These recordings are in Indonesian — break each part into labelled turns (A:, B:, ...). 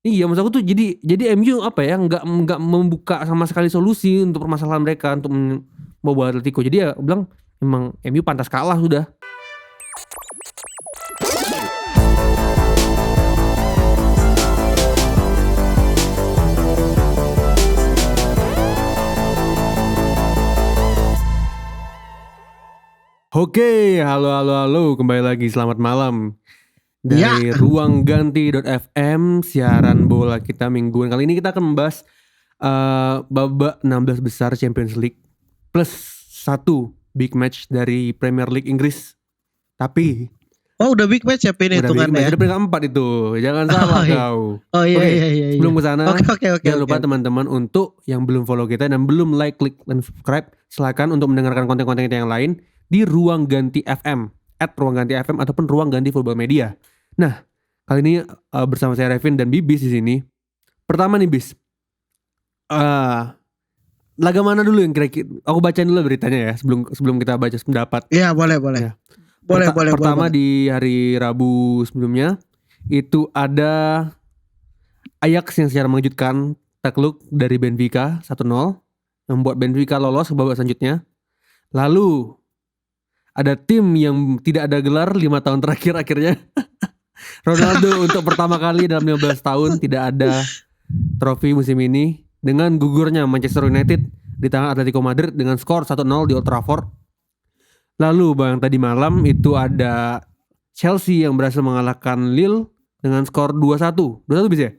A: Iya, maksud aku tuh jadi MU apa ya, nggak membuka sama sekali solusi untuk permasalahan mereka untuk membawa Atletico. Jadi ya bilang memang MU pantas kalah sudah. Oke, halo, kembali lagi, selamat malam
B: Ya,
A: dari ruangganti.fm, siaran bola kita mingguan. Kali ini kita akan membahas babak 16 besar Champions League plus 1 big match dari Premier League Inggris. Tapi
B: udah big match ya Pin
A: udah big
B: hitungannya
A: match,
B: ya.
A: udah peringkat 4 itu, jangan salah
B: Oh iya.
A: kau.
B: Oh iya
A: Oke,
B: iya iya iya.
A: sebelum kesana
B: Oke.
A: jangan lupa teman-teman untuk yang belum follow kita dan belum like, klik, dan subscribe, silakan untuk mendengarkan konten-konten kita yang lain di Ruang Ganti FM @ruangganti.fm ataupun Ruang Ganti Football Media. Nah, kali ini bersama saya Revin dan Bibis di sini. Pertama nih Bis, laga mana dulu yang kira-kira? Aku bacain dulu beritanya ya sebelum kita baca pendapat.
B: Iya boleh.
A: Ya.
B: Boleh.
A: Pertama di hari Rabu sebelumnya itu ada Ajax yang secara mengejutkan takluk dari Benfica 1-0, membuat Benfica lolos ke babak selanjutnya. Lalu ada tim yang tidak ada gelar 5 tahun terakhir akhirnya. Ronaldo untuk pertama kali dalam 15 tahun tidak ada trofi musim ini dengan gugurnya Manchester United di tangan Atletico Madrid dengan skor 1-0 di Old Trafford. Lalu bang, tadi malam itu ada Chelsea yang berhasil mengalahkan Lille dengan skor 2-1. 2-1 bisa ya?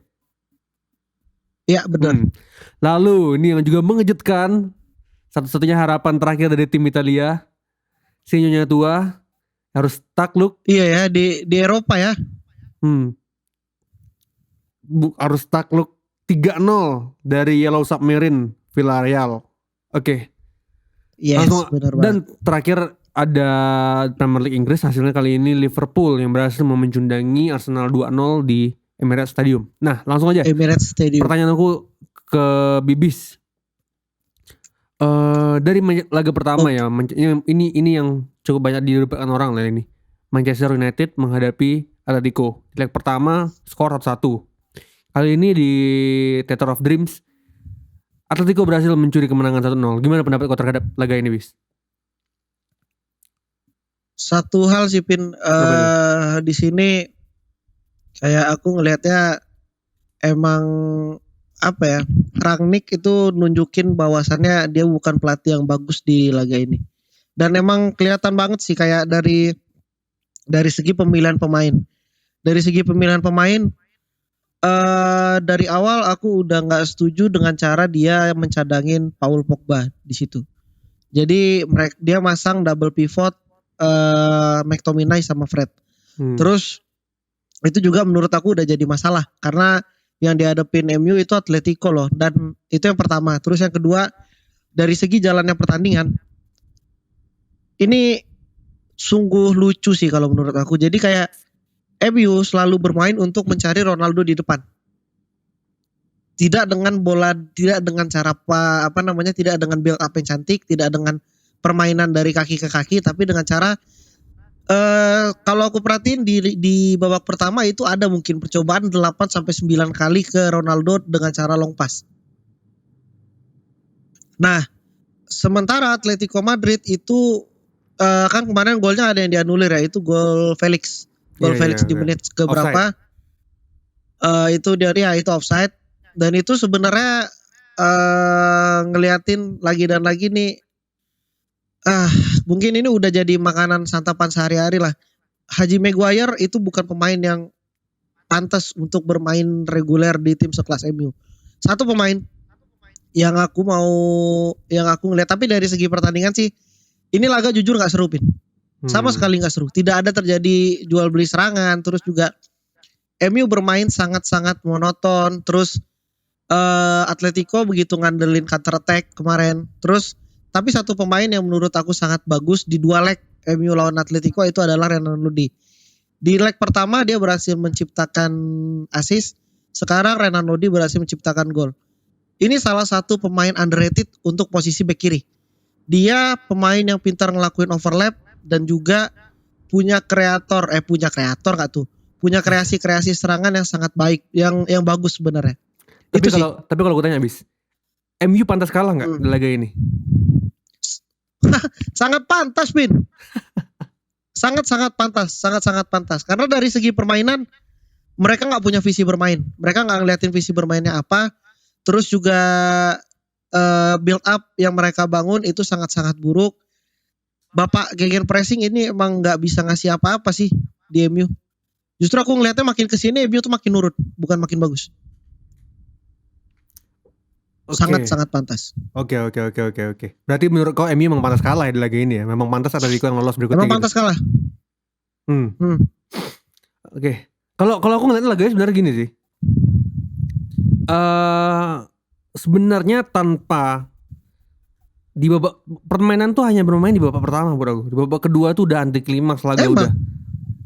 B: Iya benar.
A: Lalu ini yang juga mengejutkan, satu-satunya harapan terakhir dari tim Italia, si Nyonya tua harus takluk.
B: Iya ya di Eropa ya.
A: Harus takluk 3-0 dari Yellow Submarine Villarreal. Oke.
B: Yes, benar banget.
A: Dan terakhir ada Premier League Inggris, hasilnya kali ini Liverpool yang berhasil memencundangi Arsenal 2-0 di Emirates Stadium. Nah, langsung aja.
B: Emirates Stadium.
A: Pertanyaan aku ke Bibis. Dari laga pertama ya, ini yang cukup banyak dilupakan orang lah ini. Manchester United menghadapi Atletico. Leg pertama skor 1-1. Kali ini di Theatre of Dreams, Atletico berhasil mencuri kemenangan 1-0. Gimana pendapat kau terhadap laga ini, Bis?
B: Satu hal sih Pin, di sini kayak aku ngelihatnya emang apa ya, Rangnick itu nunjukin bahwasannya dia bukan pelatih yang bagus di laga ini. Dan emang kelihatan banget sih kayak dari segi pemilihan pemain. Dari segi pemilihan pemain, dari awal aku udah nggak setuju dengan cara dia mencadangin Paul Pogba di situ. Jadi dia masang double pivot McTominay sama Fred. Terus itu juga menurut aku udah jadi masalah karena yang dihadapin MU itu Atletico loh, dan itu yang pertama. Terus yang kedua, dari segi jalannya pertandingan ini sungguh lucu sih kalau menurut aku. Jadi kayak MU selalu bermain untuk mencari Ronaldo di depan. Tidak dengan bola, tidak dengan cara tidak dengan build up yang cantik, tidak dengan permainan dari kaki ke kaki, tapi dengan cara kalau aku perhatiin di babak pertama itu ada mungkin percobaan 8-9 kali ke Ronaldo dengan cara long pass. Nah, sementara Atletico Madrid itu kan kemarin golnya ada yang dianulir ya, itu gol Felix. Felix di menit ke berapa? Itu itu offside. Dan itu sebenarnya ngeliatin lagi dan lagi nih, mungkin ini udah jadi makanan santapan sehari-hari lah. Haji Maguire itu bukan pemain yang pantas untuk bermain reguler di tim sekelas MU. Satu pemain yang aku ngeliat, tapi dari segi pertandingan sih ini laga jujur gak seru Pin. Sama sekali gak seru. Tidak ada terjadi jual beli serangan. Terus juga MU bermain sangat-sangat monoton. Terus Atletico begitu ngandelin counter attack kemarin. Terus tapi satu pemain yang menurut aku sangat bagus di dua leg MU lawan Atletico itu adalah Renan Lodi. Di leg pertama dia berhasil menciptakan assist. Sekarang Renan Lodi berhasil menciptakan gol. Ini salah satu pemain underrated untuk posisi bek kiri. Dia pemain yang pintar ngelakuin overlap dan juga punya kreator gak tuh? punya kreasi-kreasi serangan yang sangat baik, yang bagus sebenarnya.
A: Tapi
B: Itu sih.
A: kalau gue tanya abis, MU pantas kalah nggak di laga ini?
B: Sangat pantas, Bin. sangat pantas. Karena dari segi permainan mereka nggak punya visi bermain. Mereka nggak ngeliatin visi bermainnya apa. Terus juga build up yang mereka bangun itu sangat-sangat buruk. Bapak gegen pressing ini emang nggak bisa ngasih apa-apa sih di MU. Justru aku ngeliatnya makin kesini MU tuh makin nurut, bukan makin bagus. Sangat pantas.
A: Oke. Berarti menurut kau MU memang pantas kalah ya di laga ini ya? Memang pantas Atletico yang lolos berikutnya.
B: Memang pantas kalah.
A: Oke. Kalau aku ngeliatnya laganya sebenarnya gini sih. Sebenarnya tanpa di babak permainan tuh hanya bermain di babak pertama buat aku. Di babak kedua tuh udah anti klimaks laga udah.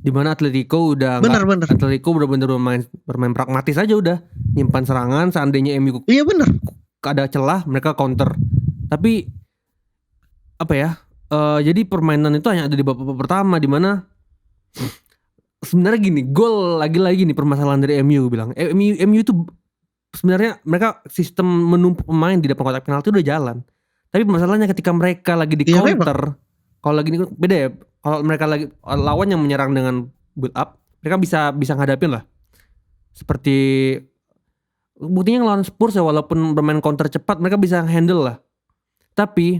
A: Dimana Atletico udah
B: bener.
A: Atletico bener-bener bermain pragmatis aja udah. Nyimpan serangan seandainya MU
B: iya bener.
A: Ada celah mereka counter. Tapi apa ya? Jadi permainan itu hanya ada di babak pertama dimana sebenarnya gini, gol lagi-lagi nih permasalahan dari MU bilang. MU itu sebenarnya mereka sistem menumpuk pemain di depan kotak penalti udah jalan. Tapi masalahnya ketika mereka lagi di counter, kalau lagi ini beda ya. Kalau mereka lagi lawan yang menyerang dengan build up, mereka bisa ngadapin lah. Seperti buktinya ngelawan Spurs ya, walaupun bermain counter cepat mereka bisa handle lah. Tapi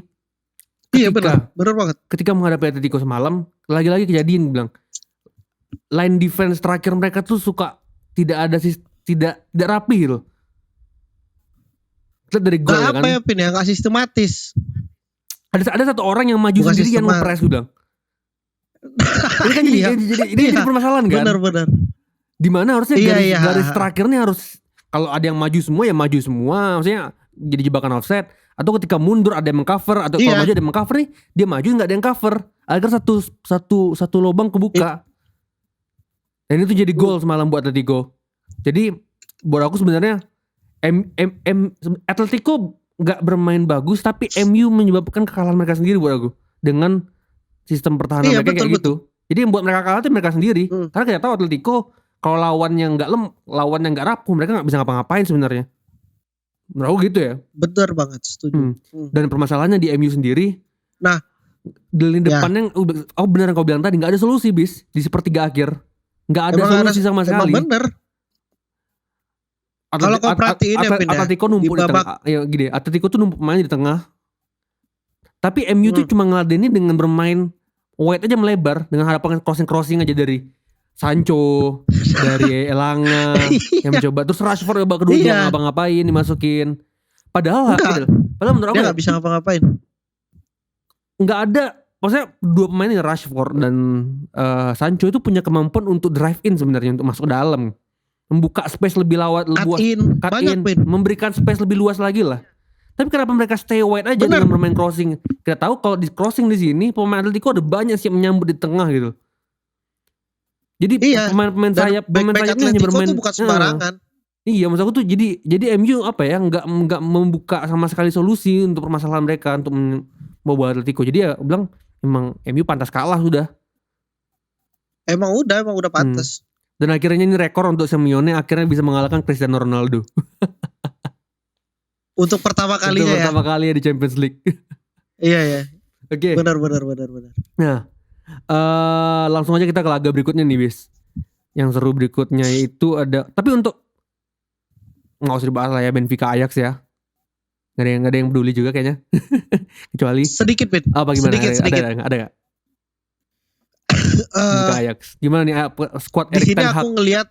B: benar banget.
A: Ketika menghadapi Atletico semalam, lagi-lagi kejadian bilang line defense terakhir mereka tuh suka tidak rapi gitu. Lihat dari gol ya kan.
B: Apa ya Pin ya, gak sistematis.
A: Ada satu orang yang maju sendiri yang nge-press bilang. Ini kan jadi permasalahan kan.
B: Benar.
A: Dimana harusnya garis terakhirnya harus, kalau ada yang maju semua ya maju semua, maksudnya jadi jebakan offset. Atau ketika mundur ada yang mengcover, atau kalau maju ada yang mengcover nih, dia maju nggak ada yang cover, agar satu lubang kebuka. Dan itu jadi gol semalam buat Atletico. Jadi buat aku sebenarnya Atletico nggak bermain bagus, tapi MU menyebabkan kekalahan mereka sendiri buat aku dengan sistem pertahanan mereka kayak gitu. Jadi yang buat mereka kalah itu mereka sendiri. Karena kita tahu Atletico kalau lawannya nggak rapuh, mereka nggak bisa ngapa-ngapain sebenarnya. Menurut aku gitu ya.
B: Bener banget, setuju.
A: Dan permasalahannya di MU sendiri.
B: Nah,
A: di lini depannya, benar yang kau bilang tadi, nggak ada solusi bis di sepertiga akhir. Nggak ada solusi sama sekali.
B: Emang bener. Kalau kau perhatiin ya Pin,
A: Atletico numpuk di tengah. Ya gini, Atletico tuh numpuk main di tengah. Tapi MU tuh cuma ngeladenin dengan bermain wide aja melebar, dengan harapan crossing aja dari Sancho, dari Elanga yang mencoba. Terus Rashford babak kedua dia ngapa-ngapain dimasukin. Padahal menurut aku
B: dia gak bisa ngapa-ngapain.
A: Nggak ada, maksudnya dua pemain ini Rashford dan Sancho itu punya kemampuan untuk drive in sebenarnya, untuk masuk ke dalam, membuka space lebih luas, cut in, memberikan space lebih luas lagi lah. Tapi kenapa mereka stay wide aja dengan bermain crossing? Kita tahu kalau di crossing di sini pemain Atletico ada banyak sih menyambut di tengah gitu. Jadi pemain sayapnya hanya bermain
B: tuh bukan sembarangan.
A: Iya, maksud aku tuh jadi MU apa ya, nggak membuka sama sekali solusi untuk permasalahan mereka untuk membawa Atletico. Jadi ya bilang emang MU pantas kalah sudah.
B: Emang udah pantas.
A: Dan akhirnya ini rekor untuk Simeone akhirnya bisa mengalahkan Cristiano Ronaldo.
B: Untuk pertama kalinya ya.
A: Pertama kali di Champions League.
B: Iya.
A: Oke.
B: Benar.
A: Nah, langsung aja kita ke laga berikutnya nih, bis. Yang seru berikutnya itu ada, tapi untuk nggak usah dibahas lah ya, Benfica Ajax ya. Nggak ada yang peduli juga kayaknya. Kecuali
B: sedikit Bet.
A: Apa gimana?
B: Sedikit.
A: Ada nggak? Benfica Ajax. Gimana nih squad
B: Erik
A: Ten Hag?
B: Di sini aku ngelihat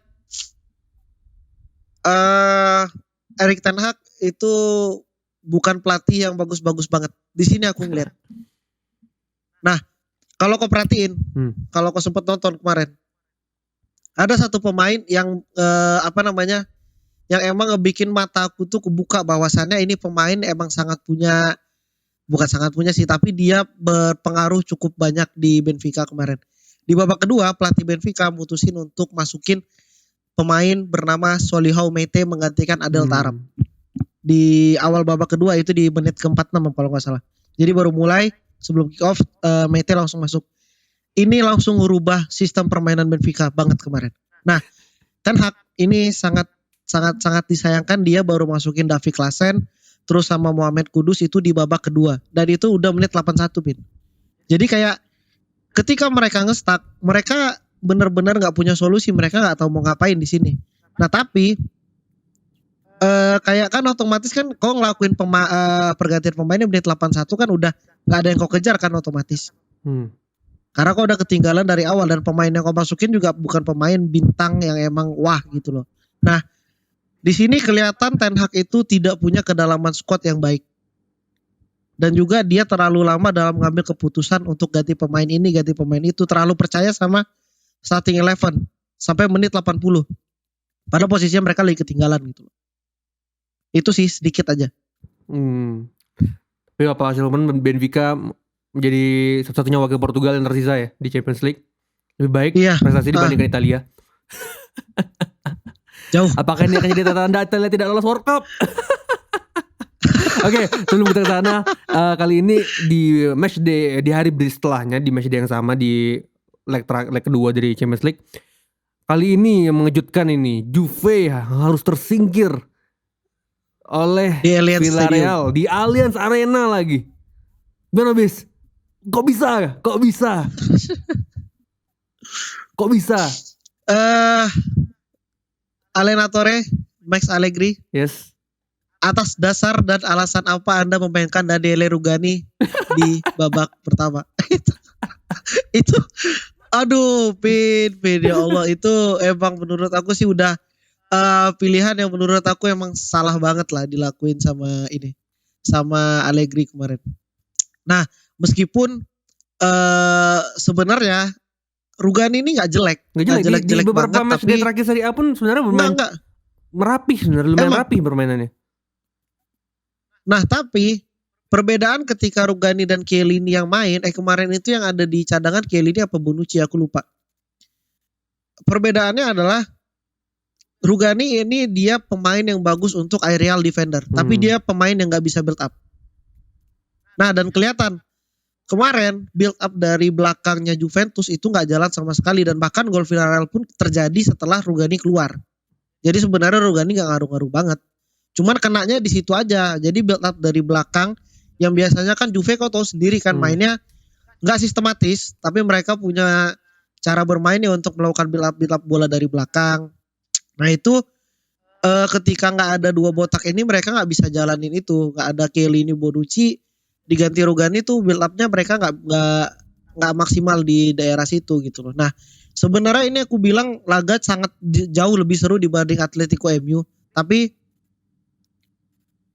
B: Erik Ten Hag itu bukan pelatih yang bagus-bagus banget. Di sini aku ngelihat. Nah, kalau kau perhatiin, kalau kau sempat nonton kemarin, ada satu pemain yang yang emang ngebikin mata aku tuh kebuka bahwasannya ini pemain emang bukan sangat punya sih, tapi dia berpengaruh cukup banyak di Benfica kemarin. Di babak kedua pelatih Benfica mutusin untuk masukin pemain bernama Solihau Mete menggantikan Adel Taarabt. Di awal babak kedua itu di menit ke-46 kalau gak salah. Jadi baru mulai sebelum kick off Mete langsung masuk. Ini langsung merubah sistem permainan Benfica banget kemarin. Nah, Ten Hag ini sangat disayangkan dia baru masukin Davy Klaassen terus sama Mohamed Kudus itu di babak kedua dan itu udah menit 81 Pin. Jadi kayak ketika mereka ngestak, mereka benar-benar nggak punya solusi, mereka nggak tahu mau ngapain di sini. Nah tapi kayak kan otomatis kan kau ngelakuin pergantian pemainnya menit 81 kan udah nggak ada yang kau kejar kan otomatis. Karena kau udah ketinggalan dari awal dan pemain yang kau masukin juga bukan pemain bintang yang emang wah gitu loh. Nah di sini kelihatan Ten Hag itu tidak punya kedalaman squad yang baik. Dan juga dia terlalu lama dalam mengambil keputusan untuk ganti pemain ini, ganti pemain itu. Terlalu percaya sama starting 11 sampai menit 80. Padahal posisinya mereka lagi ketinggalan gitu loh. Itu sih sedikit aja.
A: Tapi apa hasil Benfica menjadi satu-satunya wakil Portugal yang tersisa ya di Champions League. Lebih baik prestasi dibandingkan Italia.
B: Jauh.
A: Apakah ini akan jadi tanda Italia tidak lolos World Cup? Oke, sebelum kita ke sana, kali ini di match day di hari setelahnya di match day yang sama di leg kedua dari Champions League. Kali ini yang mengejutkan ini, Juve harus tersingkir oleh Villarreal di Allianz Arena lagi. Gimana bis? Kok bisa? Kok bisa?
B: Allenatore, Max Allegri.
A: Yes.
B: Atas dasar dan alasan apa Anda memainkan Daniele Rugani di babak pertama? Itu aduh, Pin ya Allah, itu emang menurut aku sih udah pilihan yang menurut aku emang salah banget lah dilakuin sama Allegri kemarin. Nah, meskipun sebenarnya Rugani ini nggak jelek
A: di beberapa banget, match tapi terakhir Serie A pun sebenarnya bermain merapih, sebenarnya lumayan rapih permainannya.
B: Nah tapi perbedaan ketika Rugani dan Chiellini yang main, kemarin itu yang ada di cadangan Chiellini apa Bonucci aku lupa. Perbedaannya adalah Rugani ini dia pemain yang bagus untuk aerial defender, tapi dia pemain yang nggak bisa build up. Nah dan kelihatan kemarin build up dari belakangnya Juventus itu nggak jalan sama sekali dan bahkan gol Villarreal pun terjadi setelah Rugani keluar. Jadi sebenarnya Rugani nggak ngaruh-ngaruh banget. Cuman kenanya di situ aja. Jadi build up dari belakang yang biasanya kan Juve kau tahu sendiri kan mainnya nggak sistematis, tapi mereka punya cara bermainnya untuk melakukan build up bola dari belakang. Nah itu ketika nggak ada dua botak ini mereka nggak bisa jalanin itu. Nggak ada Chiellini, Bonucci, diganti Rugani tuh build upnya mereka nggak maksimal di daerah situ gitu loh. Nah sebenarnya ini aku bilang laga sangat jauh lebih seru dibanding Atletico MU, tapi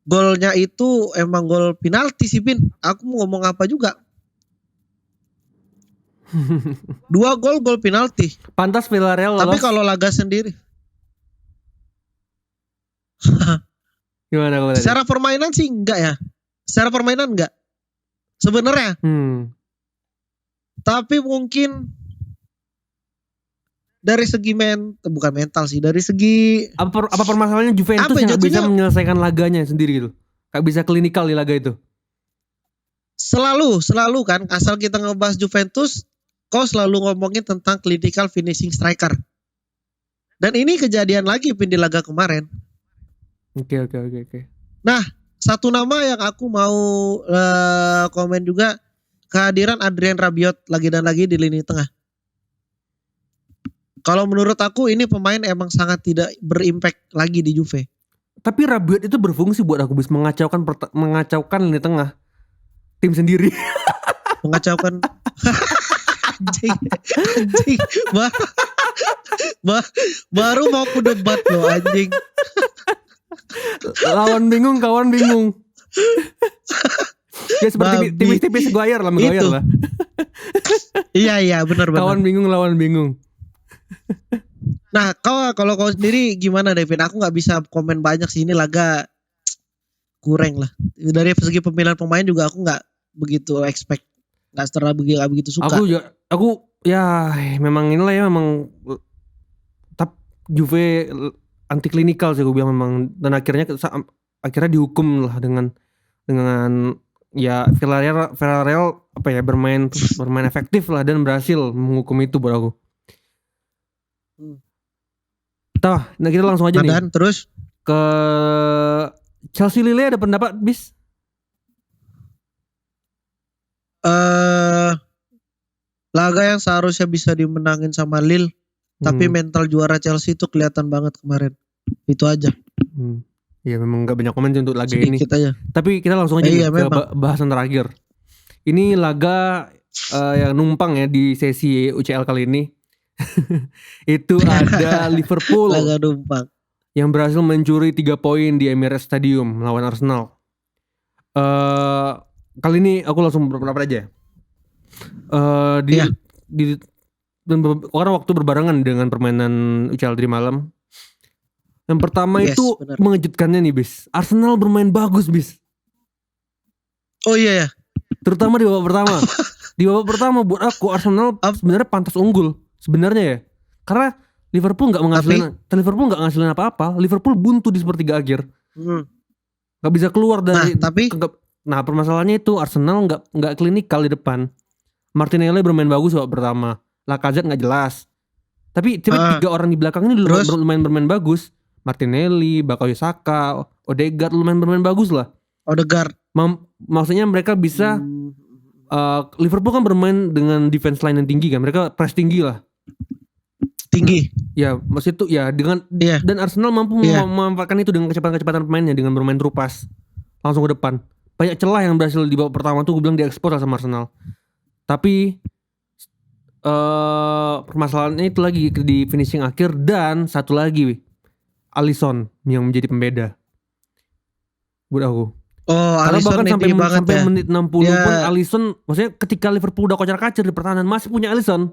B: golnya itu emang gol penalti sih Pin. Aku mau ngomong apa juga. 2 gol penalti.
A: Pantas Villarreal lolos.
B: Tapi kalau laga sendiri.
A: Gimana kalau
B: secara permainan sih enggak ya. Secara permainan enggak. Sebenarnya. Tapi mungkin dari segi bukan mental sih, dari segi
A: apa permasalahannya Juventus yang gak bisa menyelesaikan laganya sendiri gitu, gak bisa klinikal di laga itu.
B: Selalu kan asal kita ngebahas Juventus, kau selalu ngomongin tentang clinical finishing striker. Dan ini kejadian lagi Pin di laga kemarin.
A: Oke.
B: Nah, satu nama yang aku mau komen juga, kehadiran Adrien Rabiot lagi dan lagi di lini tengah. Kalau menurut aku ini pemain emang sangat tidak berimpact lagi di Juve.
A: Tapi Rabiot itu berfungsi buat aku, bisa mengacaukan lini tengah tim sendiri.
B: Mengacaukan. anjing. Baru mau ku debat loh anjing.
A: Lawan bingung, kawan bingung. Ya seperti tipis-tipis Maguire lah.
B: Iya benar.
A: Kawan bingung, lawan bingung.
B: Nah kalau kau sendiri gimana Devin? Aku nggak bisa komen banyak sih, ini laga kurang lah. Dari segi pemilihan pemain juga aku nggak begitu expect, nggak begitu suka.
A: Aku ya memang inilah ya, memang Juve anti klinikal sih aku bilang memang, dan akhirnya dihukum lah dengan ya Villarreal apa ya bermain efektif lah dan berhasil menghukum itu buat aku. Nah kita langsung aja nih
B: Dan terus
A: ke Chelsea Lille. Ada pendapat bis?
B: Laga yang seharusnya bisa dimenangin sama Lille, tapi mental juara Chelsea itu kelihatan banget kemarin. Itu aja.
A: Ya memang gak banyak komen sih untuk laga ini.
B: Sedikit aja.
A: Tapi kita langsung aja nih ke bahasan terakhir. Ini laga yang numpang ya di sesi UCL kali ini. Itu ada Liverpool
B: laga numpang
A: yang berhasil mencuri 3 poin di Emirates Stadium melawan Arsenal. Kali ini aku langsung berpendapat aja. Karena waktu berbarengan dengan permainan UCL tadi malam. Yang pertama itu bener. Mengejutkannya nih bis, Arsenal bermain bagus bis.
B: Oh iya ya.
A: Terutama di babak pertama. Di babak pertama buat aku Arsenal sebenarnya pantas unggul sebenarnya ya. Karena Liverpool nggak ngasilin apa-apa. Liverpool buntu di sepertiga akhir. Nggak bisa keluar dari. Nah permasalahannya itu Arsenal nggak klinikal di depan. Martinelli bermain bagus babak pertama. Lacazette nggak jelas. Tapi 3 orang di belakang ini lumayan bermain bagus. Martinelli, Bukayo Saka, Odegaard lumayan bermain bagus lah.
B: Odegaard.
A: Maksudnya mereka bisa. Liverpool kan bermain dengan defense line yang tinggi kan. Mereka press tinggi lah.
B: Tinggi.
A: Ya maksud itu ya dengan dan Arsenal mampu memanfaatkan itu dengan kecepatan pemainnya dengan bermain terupas langsung ke depan. Banyak celah yang berhasil di babak pertama tuh gue bilang diekspos sama Arsenal. Tapi permasalahannya itu lagi di finishing akhir dan satu lagi Alisson yang menjadi pembeda buat aku. Karena bahkan sampai menit 60 pun Alisson, maksudnya ketika Liverpool udah kocar-kacir di pertahanan masih punya Alisson.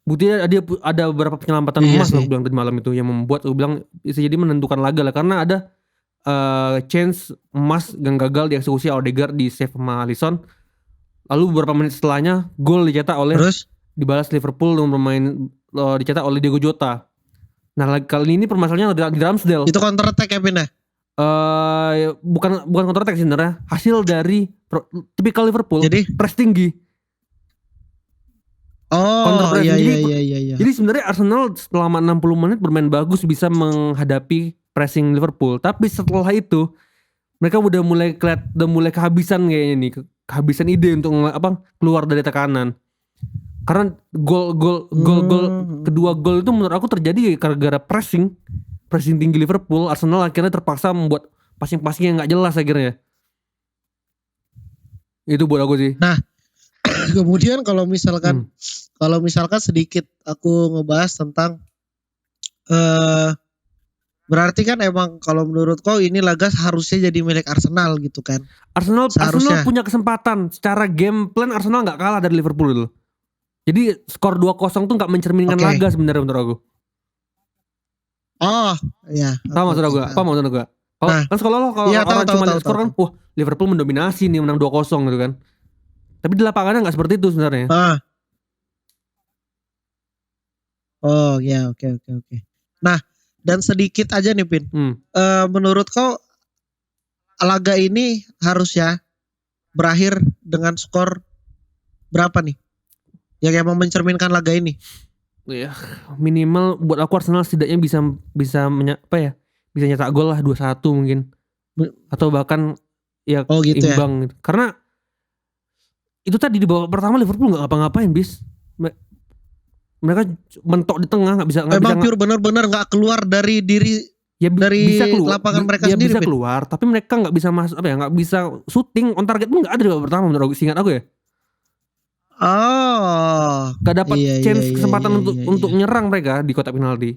A: Buktinya dia ada beberapa penyelamatan emas aku bilang tadi malam itu yang membuat aku bilang bisa jadi menentukan laga lah karena ada chance emas yang gagal dieksekusi Odegaard di save sama Alisson. Lalu beberapa menit setelahnya gol dicetak oleh dibalas Liverpool dengan bermain dicetak oleh Diogo Jota. Nah kali ini permasalahannya di Ramsdale.
B: Itu counter attack ya pindah?
A: Bukan counter attack sebenarnya. Hasil dari tipikal Liverpool.
B: Jadi
A: press tinggi.
B: Oh iya.
A: Jadi sebenarnya Arsenal selama 60 menit bermain bagus bisa menghadapi pressing Liverpool. Tapi setelah itu mereka udah mulai kehabisan kayaknya nih. Kehabisan ide untuk keluar dari tekanan. Karena kedua gol itu menurut aku terjadi gara-gara pressing tinggi Liverpool. Arsenal akhirnya terpaksa membuat passing yang nggak jelas akhirnya. Itu buat aku sih.
B: Nah, kemudian kalau misalkan sedikit aku ngebahas tentang berarti kan emang kalau menurut kau ini laga harusnya jadi milik Arsenal gitu kan?
A: Arsenal punya kesempatan secara game plan. Arsenal nggak kalah dari Liverpool dulu. Jadi skor 2-0 tuh nggak mencerminkan laga sebenarnya menurut aku.
B: Oh iya.
A: Tahu maksud gue? Apa maksud gue? Kan kalau orang cuma lihat skor kan, wah Liverpool mendominasi nih menang 2-0 gitu kan. Tapi di lapangannya nggak seperti itu sebenarnya.
B: Oh ya oke. Nah dan sedikit aja nih Pin. Menurut kau laga ini harusnya berakhir dengan skor berapa nih? Yang emang mencerminkan laga ini?
A: Ya minimal buat aku Arsenal setidaknya bisa nyetak gol lah 2-1 mungkin. Atau bahkan ya imbang gitu. Karena itu tadi di babak pertama Liverpool nggak ngapa-ngapain bis. Mereka mentok di tengah nggak bisa.
B: Memang pure benar-benar nggak keluar dari diri dari bisa keluar, lapangan mereka sendiri.
A: Bisa keluar, tapi mereka nggak bisa masuk nggak bisa shooting on target pun nggak ada di babak pertama menurut aku, seingat aku ya. Gak dapat kesempatan untuk nyerang mereka di kotak penalti.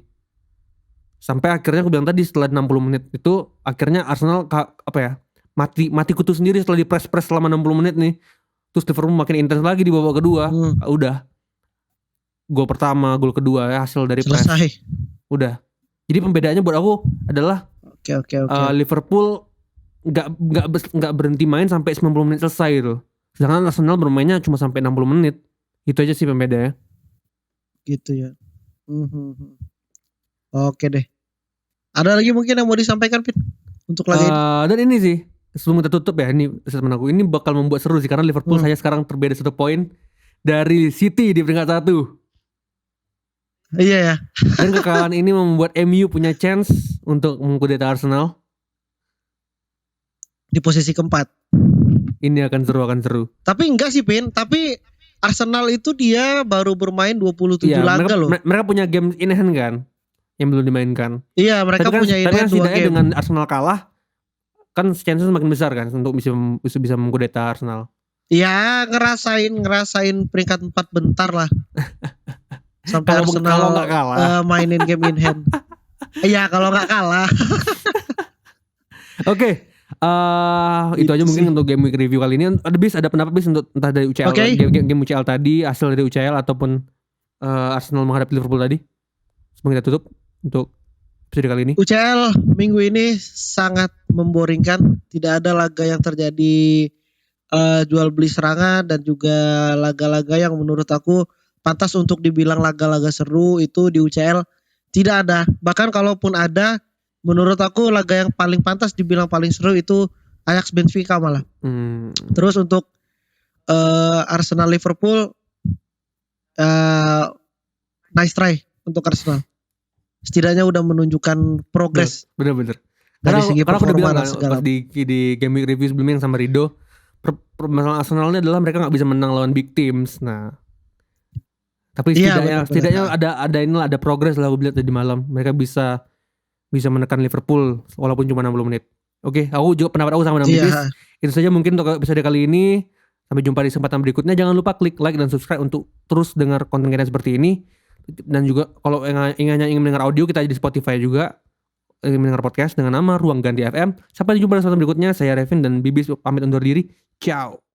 A: Sampai akhirnya aku bilang tadi setelah 60 menit itu akhirnya Arsenal mati kutu sendiri setelah di press selama 60 menit nih. Terus Liverpool makin intens lagi di babak kedua. Udah. Gol pertama, gol kedua hasil dari press. Udah. Jadi pembedaannya buat aku adalah Liverpool nggak berhenti main sampai 90 menit selesai gitu. Sedangkan Arsenal bermainnya cuma sampai 60 menit. Itu aja sih pembedanya. Gitu ya.
B: Oke deh. Ada lagi mungkin yang mau disampaikan Pit untuk lagi ini?
A: Dan ini sih sebelum kita tutup ya, ini statement aku, ini bakal membuat seru sih karena Liverpool saya sekarang berbeda 1 poin dari City di peringkat 1.
B: Iya ya.
A: Dan kekalahan ini membuat MU punya chance untuk mengkudeta Arsenal.
B: Di posisi keempat.
A: Ini akan seru.
B: Tapi enggak sih Pin, tapi Arsenal itu dia baru bermain 27
A: Iya,
B: laga loh.
A: mereka punya game in hand kan yang belum dimainkan.
B: Iya, mereka
A: Tapi
B: punya
A: kan
B: 2
A: setidaknya
B: game.
A: dengan Arsenal kalah kan chance semakin besar kan untuk bisa mengkudeta Arsenal.
B: Ya ngerasain peringkat 4 bentar lah. Sampai
A: Kalau
B: Arsenal
A: nggak kalah.
B: mainin game in hand. Iya kalau nggak kalah.
A: Oke. Itu aja mungkin untuk game week review kali ini. Ada pendapat bis untuk entah dari UCL game UCL tadi, hasil dari UCL ataupun Arsenal menghadapi Liverpool tadi. Sebelum kita tutup untuk episode kali ini.
B: UCL minggu ini sangat memboringkan. Tidak ada laga yang terjadi jual beli serangan dan juga laga-laga yang menurut aku pantas untuk dibilang laga-laga seru itu di UCL tidak ada. Bahkan kalaupun ada, menurut aku laga yang paling pantas dibilang paling seru itu Ajax Benfica malah. Terus untuk Arsenal Liverpool, nice try untuk Arsenal. Setidaknya udah menunjukkan progres.
A: Bener.
B: Dari segi
A: karena aku udah bilang
B: performa segala.
A: pas di game week review sebelumnya yang sama Rido, permasalahan Arsenalnya adalah mereka nggak bisa menang lawan big teams. Nah, tapi setidaknya ada progres lah aku lihat tadi malam. Mereka bisa menekan Liverpool walaupun cuma 60 menit. Oke, aku juga pendapat aku sama dengan Bibis. Itu saja mungkin untuk episode kali ini. Sampai jumpa di kesempatan berikutnya. Jangan lupa klik like dan subscribe untuk terus dengar konten kita seperti ini. Dan juga kalau ingin mendengar audio, kita di Spotify juga. Ingin mendengar podcast dengan nama Ruang Ganti FM. Sampai jumpa di kesempatan berikutnya. Saya Revin dan Bibis pamit undur diri. Ciao.